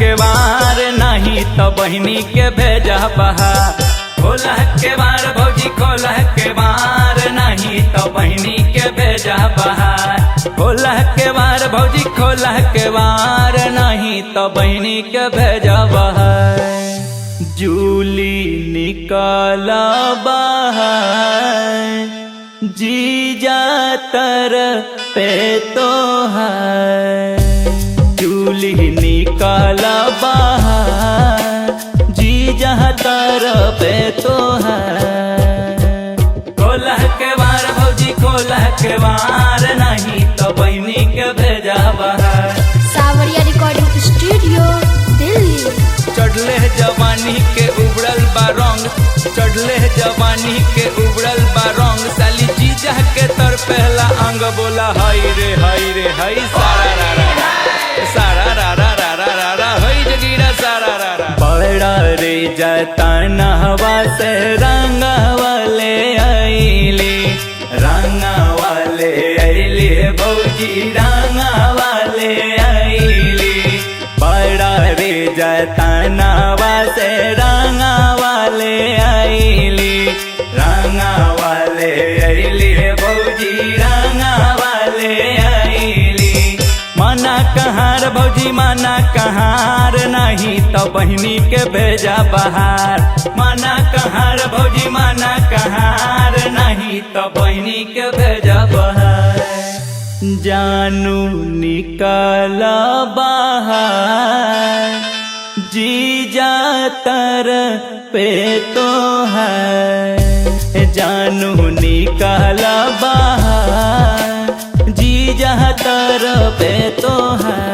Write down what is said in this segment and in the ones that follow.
के बार नहीं तो बहनी के भेजा बाहर। खोला के बार भौजी खोला के बार नहीं तो बहनी के भेजा बाहर। खोला के बार भौजी खोला के बार नहीं तो बहनी के भेजा बाहर। जूली निकाला बाहर जीजा तर पे तो है। जूली निकाला बाहर जीजा तर पे तो है। खोला के बार भौजी खोला के बार नहीं तो बहनी के भेजा बाहर। सावरिया रिकॉर्डिंग स्टूडियो दिल्ली। चढ़ले जवानी के उबड़ल बा रंग, चढ़ले जवानी के उबड़ल बा रंग। साली जीजा के तर पहला अंग बोला हाय रे हाय सारा रा रा सारा रा रा रा रा रा रा हाय जगीरा सारा रा रा। बड़ा रे जताना हवा से रंग वाले आईली, रंग वाले आईली भौजी रंग वाले आईली। बड़ा रे जतनवा से रंग वाले आईली, रंग वाले आईली भौजी रंग वाले आईली। मना कहार भौजी मना कहार नहीं तो बहनी के भेजा बाहर। मना कहार भौजी मना कहार नहीं तो बहनी के भेजा बाहर। जानू निकाला बाहर जीजा तर पे तो है। जानू निकाला बाहर जीजा तर पे तो है।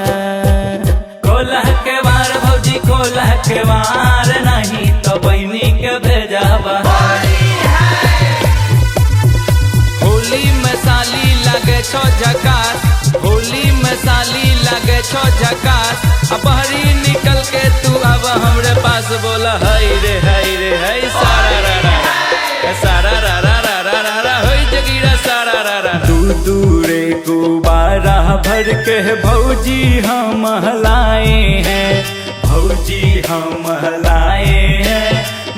खोला के बार भौजी खोला के बार नहीं तो बहनी के भेजा बाहर। होली में साली लगे छो झकास, होली में साली लगे छो झकास। अब बहरी निकल के तू अब हमरे पास बोला हाय रे हाय सारा रा रा सारा रा रा रा रा रा रा हाय जगीरा सारा रा रा। दूरे गुब्बारा भर के भौजी हम हलाए हैं, भौजी हम हलाए हैं,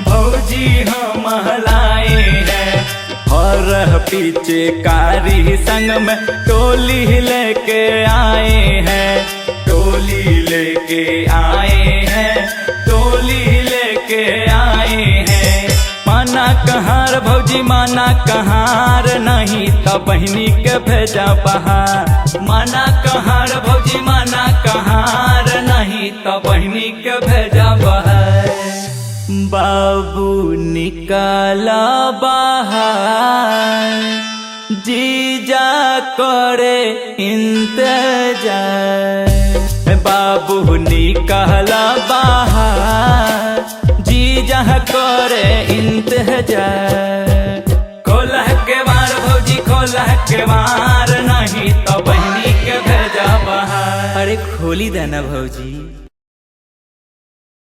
भौजी हम हलाए हैं। और पीछे कारी संग में टोली लेके आए हैं, टोली लेके आए हैं, टोली लेके आए हैं। माना कहार भौजी माना कहार नहीं तो बहनी के भेजा बाहर। माना कहार भौजी माना कहार नहीं तो बहनी के भेजा बाहर। बाबू निकाला बाहर जीजा करे इंतजार। बाबू निकाला बाहर जीजा करे इंतजार। खोला के बार भौजी खोला के बार नहीं तो बहनी के भेजा बाहर। अरे खोली देना भौजी।